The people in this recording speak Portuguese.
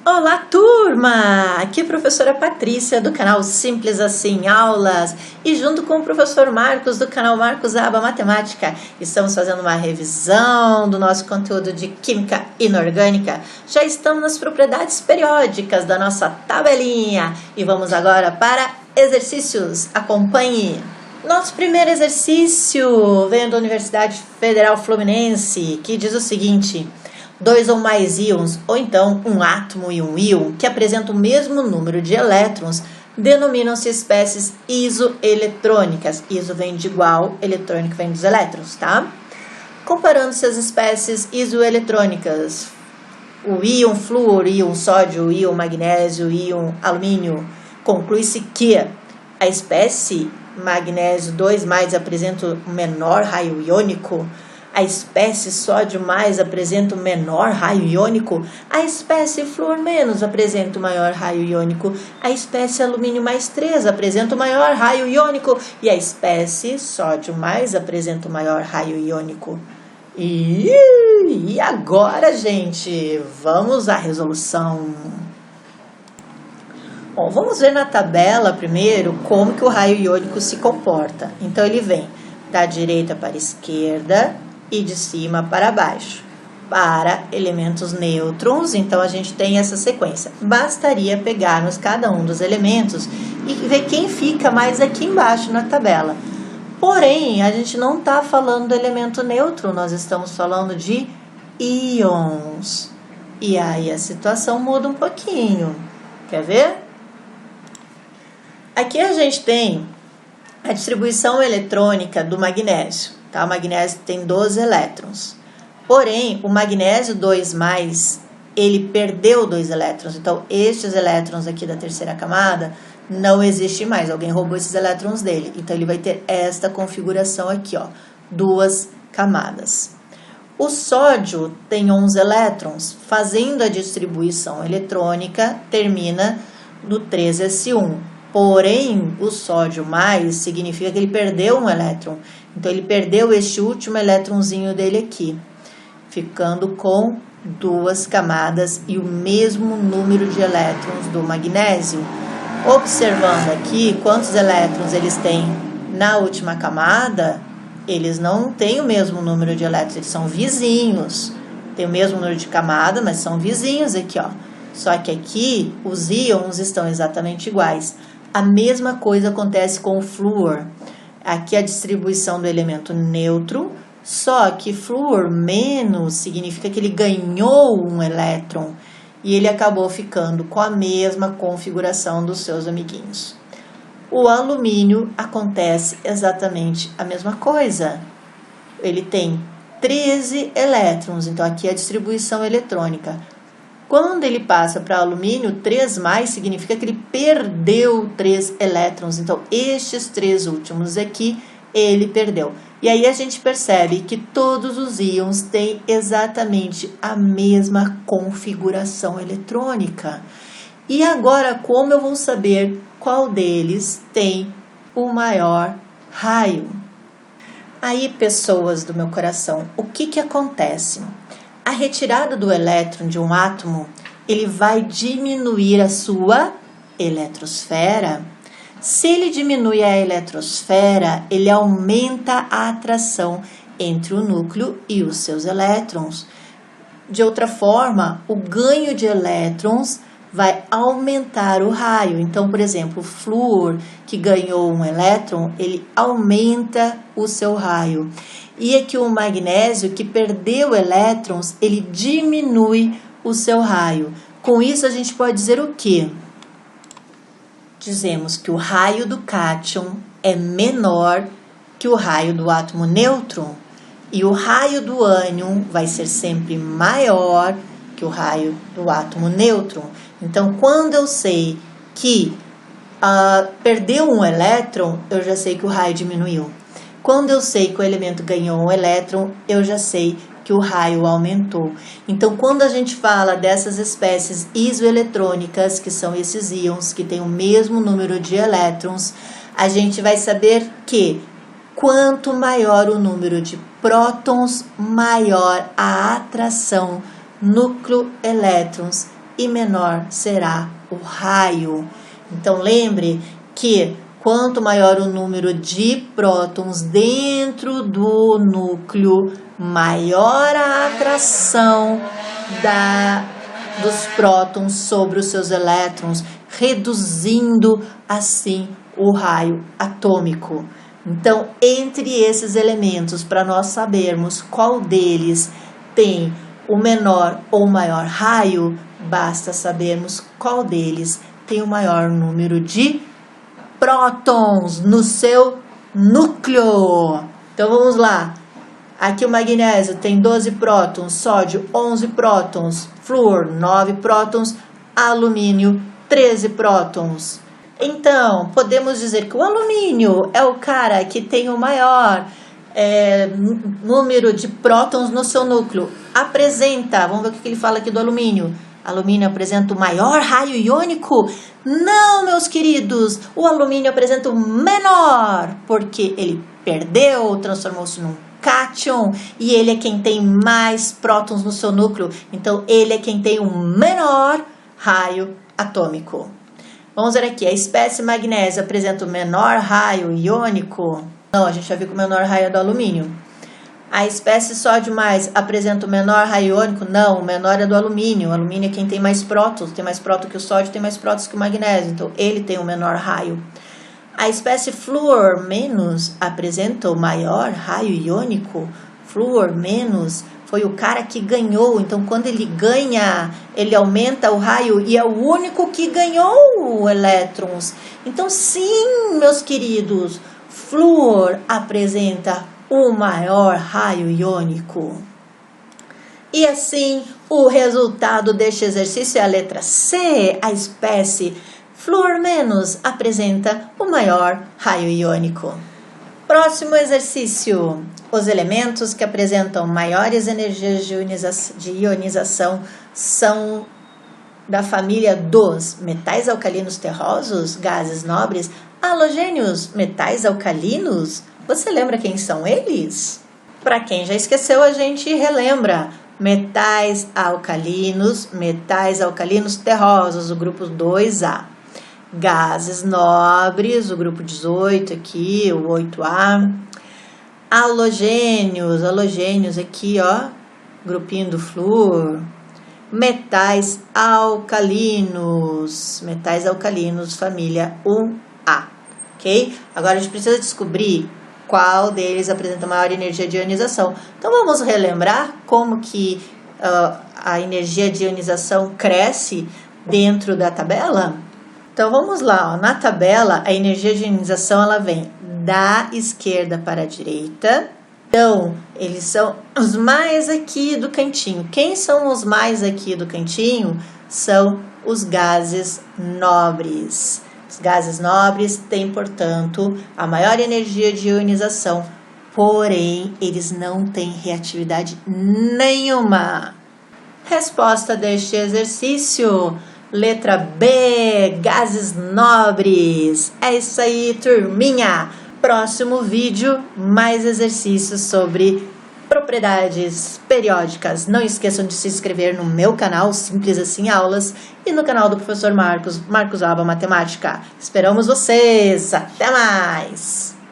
Olá, turma! Aqui é a professora Patrícia do canal Simples Assim Aulas e junto com o professor Marcos do canal Marcos Aba Matemática estamos fazendo uma revisão do nosso conteúdo de Química Inorgânica. Já estamos nas propriedades periódicas da nossa tabelinha e vamos agora para exercícios. Acompanhe! Nosso primeiro exercício vem da Universidade Federal Fluminense, que diz o seguinte: dois ou mais íons, ou então um átomo e um íon, que apresentam o mesmo número de elétrons, denominam-se espécies isoeletrônicas. Iso vem de igual, eletrônico vem dos elétrons, tá? Comparando-se as espécies isoeletrônicas, o íon flúor, íon sódio, íon magnésio, íon alumínio, conclui-se que a espécie magnésio 2+ apresenta o menor raio iônico, a espécie sódio mais apresenta o menor raio iônico, a espécie flúor menos apresenta o maior raio iônico, a espécie alumínio mais 3 apresenta o maior raio iônico e a espécie sódio mais apresenta o maior raio iônico. E agora, gente, vamos à resolução. Bom, vamos ver na tabela primeiro como que o raio iônico se comporta. Então, ele vem da direita para a esquerda e de cima para baixo. Para elementos nêutrons, então a gente tem essa sequência. Bastaria pegarmos cada um dos elementos e ver quem fica mais aqui embaixo na tabela. Porém, a gente não está falando do elemento nêutron, nós estamos falando de íons. E aí a situação muda um pouquinho. Quer ver? Aqui a gente tem a distribuição eletrônica do magnésio. Tá? O magnésio tem 12 elétrons. Porém, o magnésio 2+, ele perdeu 2 elétrons. Então, estes elétrons aqui da terceira camada não existem mais. Alguém roubou esses elétrons dele. Então, ele vai ter esta configuração aqui, ó, 2 camadas. O sódio tem 11 elétrons. Fazendo a distribuição eletrônica, termina no 3s1. Porém, o sódio mais significa que ele perdeu um elétron. Então, ele perdeu este último elétronzinho dele aqui, ficando com 2 camadas e o mesmo número de elétrons do magnésio. Observando aqui quantos elétrons eles têm na última camada, eles não têm o mesmo número de elétrons, eles são vizinhos. Tem o mesmo número de camada, mas são vizinhos aqui, ó. Só que aqui os íons estão exatamente iguais. A mesma coisa acontece com o flúor. Aqui a distribuição do elemento neutro, só que flúor menos significa que ele ganhou um elétron e ele acabou ficando com a mesma configuração dos seus amiguinhos. O alumínio acontece exatamente a mesma coisa. Ele tem 13 elétrons, então aqui é a distribuição eletrônica. Quando ele passa para alumínio, 3+ significa que ele perdeu 3 elétrons. Então, estes 3 últimos aqui, ele perdeu. E aí a gente percebe que todos os íons têm exatamente a mesma configuração eletrônica. E agora, como eu vou saber qual deles tem o maior raio? Aí, pessoas do meu coração, o que acontece? A retirada do elétron de um átomo, ele vai diminuir a sua eletrosfera. Se ele diminui a eletrosfera, ele aumenta a atração entre o núcleo e os seus elétrons. De outra forma, o ganho de elétrons vai aumentar o raio. Então, por exemplo, o flúor, que ganhou um elétron, ele aumenta o seu raio. E aqui o magnésio, que perdeu elétrons, ele diminui o seu raio. Com isso, a gente pode dizer o quê? Dizemos que o raio do cátion é menor que o raio do átomo nêutron. E o raio do ânion vai ser sempre maior que o raio do átomo nêutron. Então, quando eu sei que perdeu um elétron, eu já sei que o raio diminuiu. Quando eu sei que o elemento ganhou um elétron, eu já sei que o raio aumentou. Então, quando a gente fala dessas espécies isoeletrônicas, que são esses íons que têm o mesmo número de elétrons, a gente vai saber que quanto maior o número de prótons, maior a atração núcleo-elétrons e menor será o raio. Então lembre que quanto maior o número de prótons dentro do núcleo, maior a atração dos prótons sobre os seus elétrons, reduzindo assim o raio atômico. Então, entre esses elementos, para nós sabermos qual deles tem o menor ou maior raio, basta sabermos qual deles tem o maior número de prótons no seu núcleo. Então, vamos lá. Aqui o magnésio tem 12 prótons, sódio 11 prótons, flúor 9 prótons, alumínio 13 prótons. Então, podemos dizer que o alumínio é o cara que tem o maior número de prótons no seu núcleo. Vamos ver o que ele fala aqui do alumínio. Alumínio apresenta o maior raio iônico? Não, meus queridos, o alumínio apresenta o menor, porque ele perdeu, transformou-se num cátion, e ele é quem tem mais prótons no seu núcleo. Então, ele é quem tem o menor raio atômico. Vamos ver aqui, a espécie magnésio apresenta o menor raio iônico? Não, a gente já viu que o menor raio é do alumínio. A espécie sódio mais apresenta o menor raio iônico? Não, o menor é do alumínio. O alumínio é quem tem mais prótons, tem mais próton que o sódio, tem mais prótons que o magnésio. Então, ele tem o menor raio. A espécie flúor menos apresenta o maior raio iônico? Flúor menos foi o cara que ganhou. Então, quando ele ganha, ele aumenta o raio e é o único que ganhou elétrons. Então, sim, meus queridos, flúor apresenta o maior raio iônico. E assim, o resultado deste exercício é a letra C. A espécie flúor menos apresenta o maior raio iônico. Próximo exercício. Os elementos que apresentam maiores energias de ionização são da família dos metais alcalinos terrosos, gases nobres, halogênios, metais alcalinos. Você lembra quem são eles? Para quem já esqueceu, a gente relembra. Metais alcalinos terrosos, o grupo 2A. Gases nobres, o grupo 18 aqui, o 8A. Halogênios aqui, ó, grupinho do flúor. Metais alcalinos, família 1A, ok? Agora a gente precisa descobrir qual deles apresenta maior energia de ionização. Então, vamos relembrar como que a energia de ionização cresce dentro da tabela? Então, vamos lá. Ó. Na tabela, a energia de ionização ela vem da esquerda para a direita. Então, eles são os mais aqui do cantinho. Quem são os mais aqui do cantinho? São os gases nobres. Os gases nobres têm, portanto, a maior energia de ionização, porém, eles não têm reatividade nenhuma. Resposta deste exercício, letra B, gases nobres. É isso aí, turminha. Próximo vídeo, mais exercícios sobre propriedades periódicas. Não esqueçam de se inscrever no meu canal, Simples Assim Aulas, e no canal do professor Marcos Alba Matemática. Esperamos vocês! Até mais!